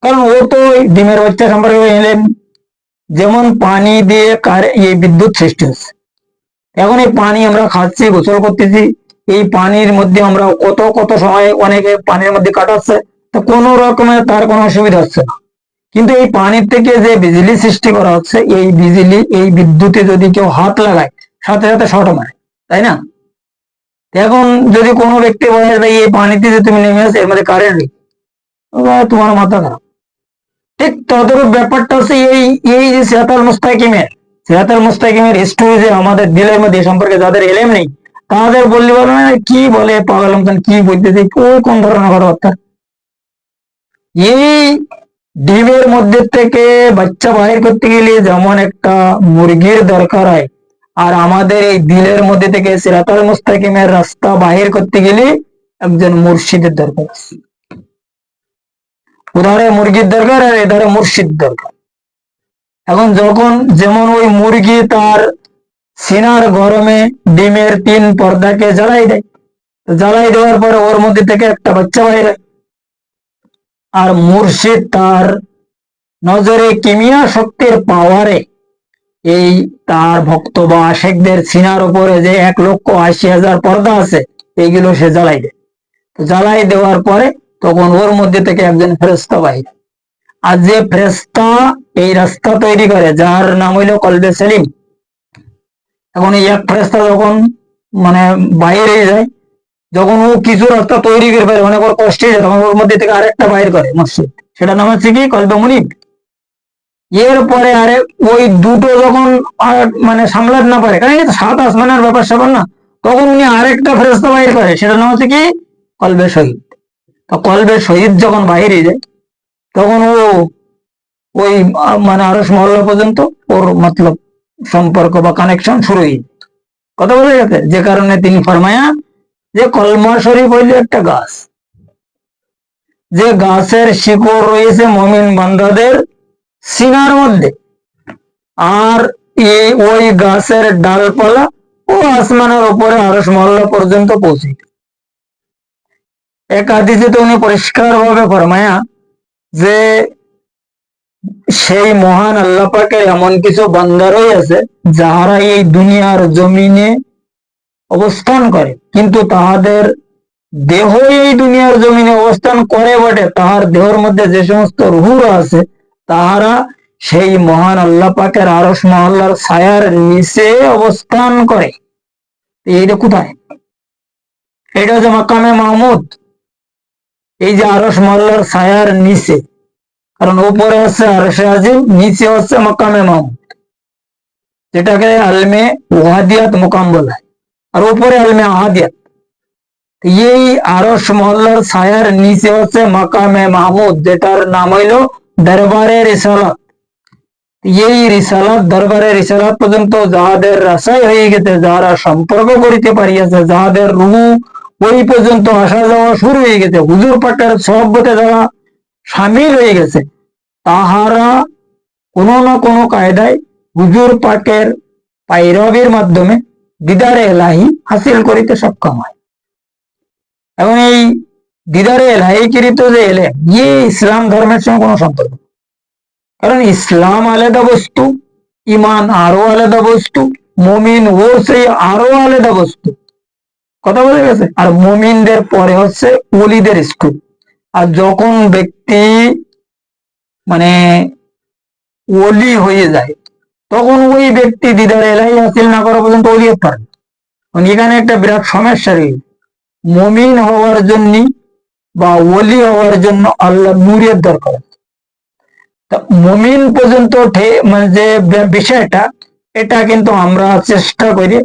কারণ ও তো ডিমের বাচ্চা সম্পর্কে এলেম। যেমন পানি দিয়ে এই বিদ্যুৎ সৃষ্টি হচ্ছে, এখন এই পানি আমরা খাচ্ছি, গোসল করতেছি, এই পানির মধ্যে আমরা কত কত সময় অনেকে পানির মধ্যে কাটাচ্ছে, তো কোন রকমের তার কোনো অসুবিধা হচ্ছে না। কিন্তু এই পানির থেকে যে বিজলি সৃষ্টি করা হচ্ছে, এই বিজলি, এই বিদ্যুতে যদি কেউ হাত লাগায়, সাথে সাথে শর্ট মারে, তাই না? এখন যদি কোনো ব্যক্তি বলে ভাই এই পানিতে যে তুমি নেমে আসো, এর মধ্যে কারেন্ট নেই, তোমার মাথা খারাপ। ঠিক ততটুকু ব্যাপারটা হচ্ছে এই এই যে সিরাতাল মুস্তাকিমের হিস্ট্রি, যে আমাদের দিলের মধ্যে সম্পর্কে যাদের এলেম নেই, তাদের বললে বলে না কি বলে পাগল মতন কি বলতেছে, কোন ধরনের কথাবার্তা। এই ডিমের মধ্যে থেকে বাচ্চা বাহির করতে গেলে যেমন একটা মুরগির দরকার হয়, আর আমাদের এই দিলের মধ্যে থেকে সিরাতাল মুস্তাকিমের রাস্তা বাহির করতে গেলে একজন মুর্শিদের দরকার আছে। উধারে মুরগির দরকার আর এধারে মুর্শিদ দরকার। এখন যখন যেমন ওই মুরগি তার সিনার গরমে ডিমের 3 পর্দাকে জ্বালাই দেয়, জ্বালাই দেওয়ার পরে ওর মধ্যে থেকে একটা বাচ্চা বাইরে, আর মুর্শিদ তার নজরে কিমিয়া শক্তির পাওয়ারে এই তার ভক্ত বা আশেকদের সিনার উপরে যে 1,80,000 পর্দা আছে এইগুলো সে জ্বালাই দেয়। জ্বালাই দেওয়ার পরে তখন ওর মধ্যে থেকে একজন ফেরেশতা বাইরে, আর যে ফেরেশতা এই রাস্তা তৈরি করে যার নাম হইল কলবে সেলিম। এখন এই এক ফেরেশতা যখন মানে বাইরে যায়, যখন ও কিছু রাস্তা তৈরি করে ফেলে অনেক ওর কষ্টে যায়, তখন ওর মধ্যে থেকে আরেকটা বাইর করে মসজিদ, সেটা নাম হচ্ছে কি কলবে মুনিব। এরপরে আরে ওই দুটো যখন মানে সামলাতে না পারে, কারণ এটা 7 আসমানের ব্যাপার স্যাপার না, তখন উনি আরেকটা ফেরেশতা বাইর করে, সেটা নাম হচ্ছে কি কলবে শহীদ। তো কলবে শহীদ যখন বাইরে যায় তখন ও ওই মানে আরশ মহল্লা পর্যন্ত ওর মতলব সম্পর্ক বা কানেকশন শুরু হয়ে কথা বলে গেছে। যে কারণে তিনি ফরমায়া যে কলমা শরীফ হইল একটা গাছ, যে গাছের শিকড় রয়েছে মুমিন বান্দাদের সিনার মধ্যে, আর এই ওই গাছের ডালপালা ও আসমানের উপরে আরশ মহল্লা পর্যন্ত পৌঁছে। এক হাদিসে তো উনি পরিষ্কার ভাবে ফরমায়া যে সেই মহান আল্লাহ পাকের এমন কিছু বান্দারই আছে যাহারা এই দুনিয়ার জমিনে অবস্থান করে, কিন্তু তাহাদের দেহ এই দুনিয়ার জমিনে অবস্থান করে বটে, তাহার দেহের মধ্যে যে সমস্ত রুহুরা আছে তাহারা সেই মহান আল্লাহ পাকের আরশ মহল্লার ছায়ার নিচে অবস্থান করে। এইটা কোথায়? এটা হচ্ছে মাকামে মাহমুদ, এই যে আরশ মহল্লার ছায়ার নিচে, কারণ উপরে হচ্ছে আরশে আজিম, নিচে হচ্ছে মাকামে মাহমুদ, যেটাকে আলমে ওয়াহাদিয়াত মুকাম বলা হয়, আর উপরে আলমে আহাদিয়াত। এই আরশ মহল্লার ছায়ার নিচে হচ্ছে মাকামে মাহমুদ, যেটার নাম হইল দরবারে রিসালাত। এই রিসালাত দরবারে রিসালাত পর্যন্ত যাহাদের রাসাই হয়ে গেছে, যাহারা সম্পর্ক করিতে পারিয়াছে, যাহাদের রুহু ওই পর্যন্ত আসা যাওয়া শুরু হয়ে গেছে, হুজুর পাকের সহবতে যারা সামিল হয়ে গেছে, তাহারা কোনো না কোনো কায়দায় হুজুর পাকের পাইরবির মাধ্যমে দিদারে এলাহি হাসিল করিতে সক্ষম হয়। এবং এই দিদারে এলাহি কৃত যে এলেম, ইয়ে ইসলাম ধর্মের সঙ্গে কোনো সম্পর্ক, কারণ ইসলাম আলাদা বস্তু, ইমান আরো আলাদা বস্তু, মুমিন ও সেই আরো আলাদা বস্তু, কথা বলে গেছে। আর মুমিনদের পরে হচ্ছে ওলিদের স্কুল। আর যখন ব্যক্তি মানে ওলি হয়ে যায়, তখন ওই ব্যক্তি দিদার এলাহি হাসিল না করা পর্যন্ত ওলি হতে পারে। এখানে একটা বিরাট সমস্যা রয়েছে। মুমিন হওয়ার জন্য বা ওলি হওয়ার জন্য আল্লাহ নূরের দরকার। মুমিন পর্যন্ত মানে যে বিষয়টা, এটা কিন্তু আমরা চেষ্টা করি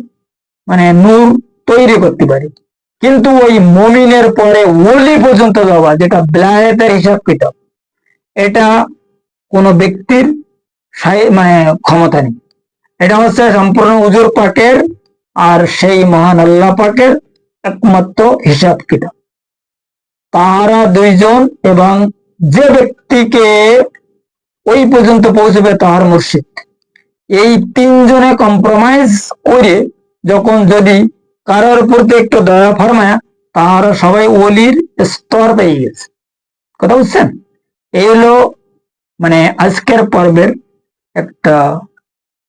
মানে নূর তৈরি করতে পারি, কিন্তু ওই মুমিনের পরে ওলি পর্যন্ত যাওয়া, যেটা বেলায়েতের হিসাব কিতাব, এটা কোনো ব্যক্তির মানে ক্ষমতা নেই। এটা হচ্ছে সম্পূর্ণ হুজুর পাকের আর সেই মহান আল্লাহ পাকের একমাত্র হিসাব কিতাব। তাহারা দুইজন, এবং যে ব্যক্তিকে ওই পর্যন্ত পৌঁছবে তাহার মুর্শিদ, এই 3 জনে কম্প্রোমাইজ করে যখন যদি কারোর প্রতি একটু দয়া ফরমায়া, তাহারা সবাই ওলির স্তর পেয়ে গেছে। কথা বুঝছেন? এই হলো মানে আজকের পর্বের একটা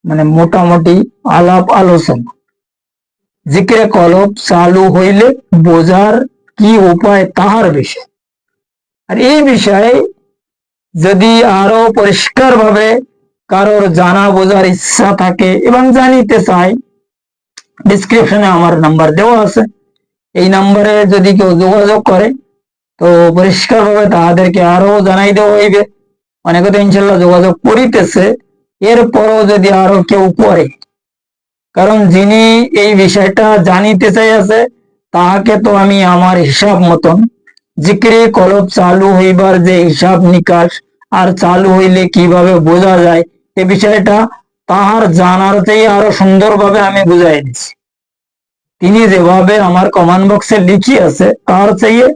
মানে মোটামুটি আলাপ আলোচনা। জিকিরে কলব চালু হইলে বোঝার কি উপায় তাহার বিষয়। আর এই বিষয়ে যদি আরো পরিষ্কার ভাবে কারোর জানা বোঝার ইচ্ছা থাকে এবং জানিতে চাই, ডিসক্রিপশনে আমার নাম্বার দেওয়া আছে, এই নাম্বারে যদি কেউ যোগাযোগ করে তো পরিষ্কার ভাবে তাদেরকে আরো জানাই দেওয়া হইবে। অনেকে তো ইনশাল্লাহ যোগাযোগ করিতেছে, এরপরও যদি আরো কেউ করে, কারণ যিনি এই বিষয়টা জানিতে চাইছে তাহাকে তো আমি আমার হিসাব মতন জিকিরে কলব চালু হইবার যে হিসাব নিকাশ আর চালু হইলে কিভাবে বোঝা যায়, এ বিষয়টা তাহার জানার চেয়ে আরো সুন্দরভাবে আমি বুঝাই দিছি। তিনি যেভাবে আমার কমেন্ট বক্সে লিখি আছে তার চেয়ে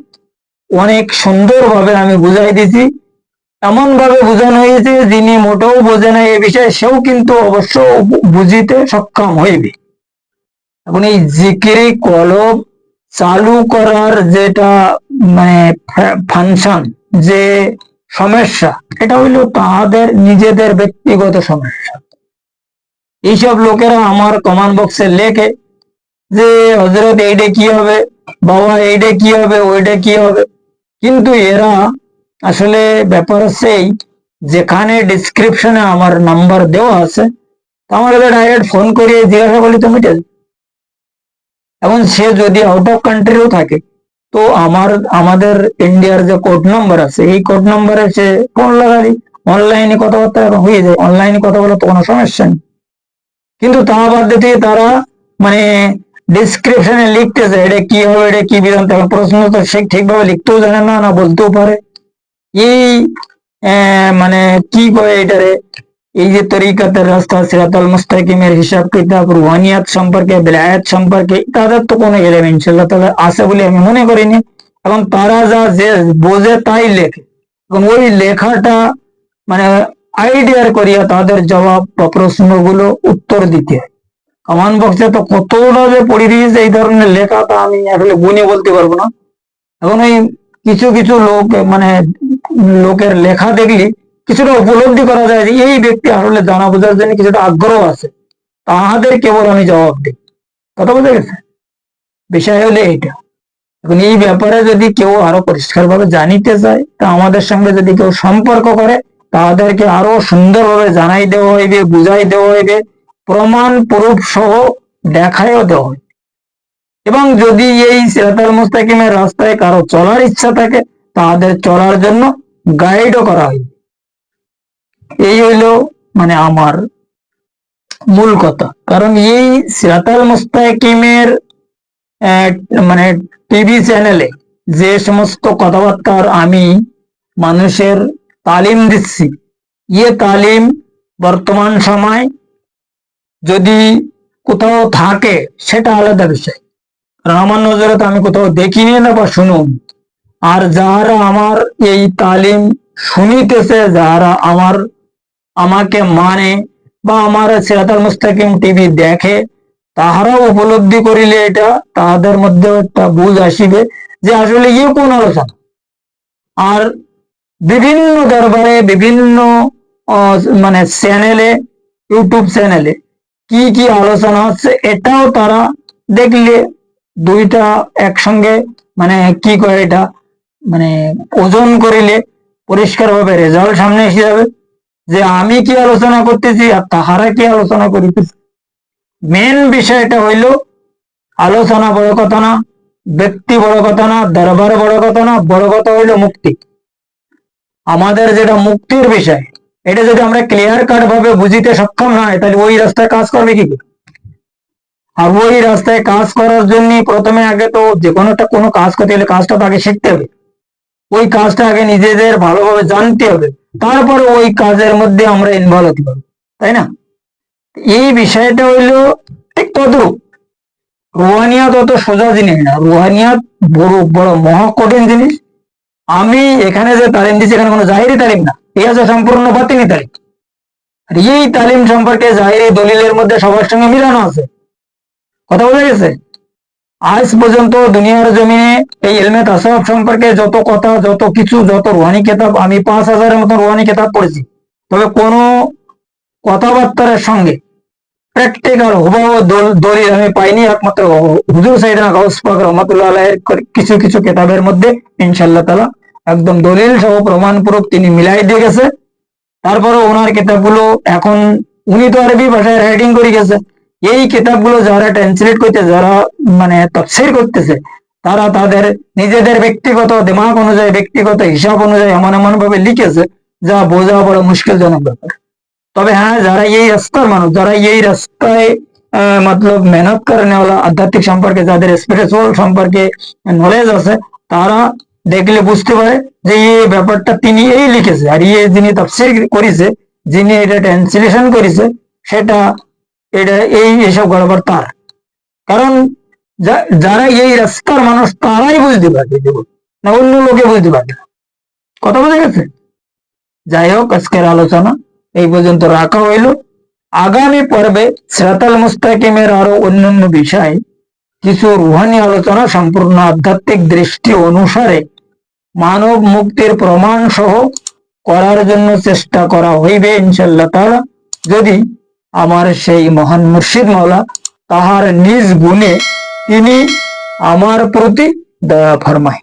অনেক সুন্দরভাবে আমি বুঝাই দিছি। এমন ভাবে বোঝানো হয়েছে যিনি মোটেও বোঝে না এ বিষয়ে সেও কিন্তু অবশ্য বুঝিতে সক্ষম হইবে। এখন এই জিকিরি কলব চালু করার যেটা মানে ফাংশন, যে সমস্যা, এটা হইলো তাহাদের নিজেদের ব্যক্তিগত সমস্যা। এইসব লোকেরা আমার কমেন্ট বক্সে লেখে যে হজরত এইটা কি হবে, বাবা এইটা কি হবে, ওইটা কি হবে। কিন্তু এরা আসলে ব্যাপার হচ্ছে যেখানে ডিসক্রিপশনে আমার নাম্বার দেওয়া আছে আমার ডাইরেক্ট ফোন করিয়ে জিজ্ঞাসা করলে তো মিটে। এবং সে যদি আউট অফ কান্ট্রিও থাকে তো আমাদের ইন্ডিয়ার যে কোড নাম্বার আছে এই কোড নাম্বারে সে ফোন লাগালি, অনলাইনে কথাবার্তা হয়ে যায়, অনলাইনে কথা বলা তো কোনো সমস্যা নেই। কিন্তু তা বাদ দিয়ে তারা মানে ডিসক্রিপশনে লিখতেছে এটা কি হবে, এটা কি বিধান। তখন প্রশ্ন তো সে ঠিকভাবে লিখতেও জানে না, না বলতেও পারে। এই মানে কি কয় এটারে, এই যে তরিকাতের রাস্তা, সিরাতাল মুস্তাকিমের হিসাব কিতাব, রুহানিয়াত সম্পর্কে, বেলায়েত সম্পর্কে তাদের তো কোনো এলেম ইনশাল্লাহ তাদের আছে বলে আমি মনে করিনি। এবং তারা যা যে বোঝে তাই লেখে, এবং ওই লেখাটা মানে আইডিয়ার করিয়া তাদের জবাব বা প্রশ্নগুলো উত্তর দিতে হয়। কমেন্ট বক্সে তো কতটা যে পড়ে দিয়েছে এই ধরনের লেখা তা আমি আসলে গুনে বলতে পারবো না। এখন এই কিছু কিছু লোক মানে লোকের লেখা দেখলি কিছুটা উপলব্ধি করা যায় যে এই ব্যক্তি আসলে জানা বোঝার জন্য কিছুটা আগ্রহ আছে, তাহাদের কেবল আমি জবাব দিই। কথা বোঝা গেছে? বিষয় হলে এইটা। এখন এই ব্যাপারে যদি কেউ আরো পরিষ্কার ভাবে জানিতে চায় তা আমাদের সঙ্গে যদি কেউ সম্পর্ক করে তাদেরকে আরো সুন্দরভাবে জানাই দেওয়া হইবে, বুঝাই দেওয়া হইবে, প্রমাণ প্রুফ সহ দেখাইও দেওয়া হইবে। এবং যদি এই সিরাতাল মুস্তাকিমের রাস্তায় কারো চলার ইচ্ছা থাকে তাদের চলার জন্য গাইডও করা হইবে। এই হইল মানে আমার মূল কথা। কারণ এই সিরাতাল মুস্তাকিমের মানে টিভি চ্যানেলে যে সমস্ত কথাবার্তার আমি মানুষের তালিম দিচ্ছি, তালিম বর্তমান সময় যদি কোথাও থাকে সেটা আলাদা বিষয়, কারণ আমার নজরে তো আমি কোথাও দেখিনি না বা শুনুন। আর যারা আমার এই তালিম শুনিতেছে, যারা আমাকে মানে বা আমার সিরাতাল মুস্তাকিম টিভি দেখে, তাহারাও উপলব্ধি করিলে এটা তাহাদের মধ্যে একটা বুঝ আসিবে যে আসলে কোন আলোচনা। আর বিভিন্ন দরবারে বিভিন্ন মানে চ্যানেলে, ইউটিউব চ্যানেলে কি কি আলোচনা হচ্ছে এটাও তারা দেখলে দুইটা একসঙ্গে মানে কি করে এটা মানে ওজন করিলে পরিষ্কারভাবে রেজাল্ট সামনে এসে যাবে যে আমি কি আলোচনা করতেছি আর তাহারা কি আলোচনা করিতেছে। মেন বিষয়টা হইল আলোচনা বড় কথা না, ব্যক্তি বড় কথা না, দরবার বড় কথা না, বড় কথা হইল মুক্তি। আমাদের যেটা মুক্তির বিষয় এটা যদি আমরা ক্লিয়ার কাট ভাবে বুঝিতে সক্ষম না হয় তাহলে ওই রাস্তায় কাজ করবে কি? আর ওই রাস্তায় কাজ করার জন্য প্রথমে আগে তো যে কোনো কাজ করতে গেলে কাজটা তো আগে শিখতে হবে, ওই কাজটা আগে নিজেদের ভালোভাবে জানতে হবে, তারপরে ওই কাজের মধ্যে আমরা ইনভলভ হতে পারবো, তাই না? এই বিষয়টা হইলো ঠিক তদ্রুপ। রুহানিয়াত অত সোজা জিনিস না, রুহানিয়াত বড় বড় মহা কঠিন জিনিস। আমি এখানে যে তালিম দিচ্ছি এখানে কোনো জাহিরি তালিম না, এই আছে সম্পূর্ণ বাতিনি তালিম। এই তালিম সম্পর্কে জাহিরি দলিলের মধ্যে সবার সঙ্গে মিলানো আছে। কথা বোঝা গেছে? আজ পর্যন্ত দুনিয়ার জমিনে এই ইলমে তাসাউফ সম্পর্কে যত কথা, যত কিছু, যত রুহানি কিতাব, আমি 5,000-এর মতো রুহানি কিতাব পড়েছি, তবে কোন কথাবার্তার সঙ্গে প্র্যাকটিক্যাল হুবহু দলিল আমি পাইনি। একমাত্র হুজুর সাইয়েদনা গাউস পাক রহমাতুল্লাহ আলাইহির কিছু কিছু কিতাবের মধ্যে ইনশাআল্লাহ তাআলা একদম দলিল সহ প্রমাণ প্রুফ তিনি মিলাই দিয়ে গেছে। তারপরে ওনার কিতাবগুলো এখন উনি তো আরবি ভাষায় রাইটিং করে গেছে, এই কিতাবগুলো যারা ট্রান্সলেট করতে, যারা মানে তাফসীর করতেছে, তারা তাদের নিজেদের ব্যক্তিগত দিমাগ অনুযায়ী, ব্যক্তিগত হিসাব অনুযায়ী এমন এমন ভাবে লিখেছে যা বোঝা বড় মুশকিলজনক ব্যাপার। তবে হ্যাঁ, যারা এই রাস্তার মানুষ, যারা এই রাস্তায় মতলব মেহনত করনে ওয়ালা, আধ্যাত্মিক সম্পর্কে যাদের স্পিরিচুয়াল সম্পর্কে নলেজ আছে, তারা দেখলে বুঝতে পারে যে এই ব্যাপারটা তিনি এই লিখেছে। আর যিনি তাফসীর করেছে, যিনি এটা ট্রান্সলেশন করেছে, সেটা এইসব গড়বড় তার। কারণ যারা এই রাস্তার মানুষ তারাই বুঝতে পারবে না, অন্য লোকে বুঝতে পারবে না। কথা বোঝা গেছে? যাই হোক, আজকের আলোচনা এই পর্যন্ত রাখা হইল। আগামী পর্বে সিরাতাল মুস্তাকিমের আরো অন্যান্য বিষয় কিছু রুহানি আলোচনা সম্পূর্ণ আধ্যাত্মিক দৃষ্টি অনুসারে মানব মুক্তির প্রমাণ সহ করার জন্য চেষ্টা করা হইবে ইনশাআল্লাহ তাআলা, যদি আমার সেই মহান মুর্শিদ মাওলা তাহার নিজ গুণে তিনি আমার প্রতি দয়া ফরমায়।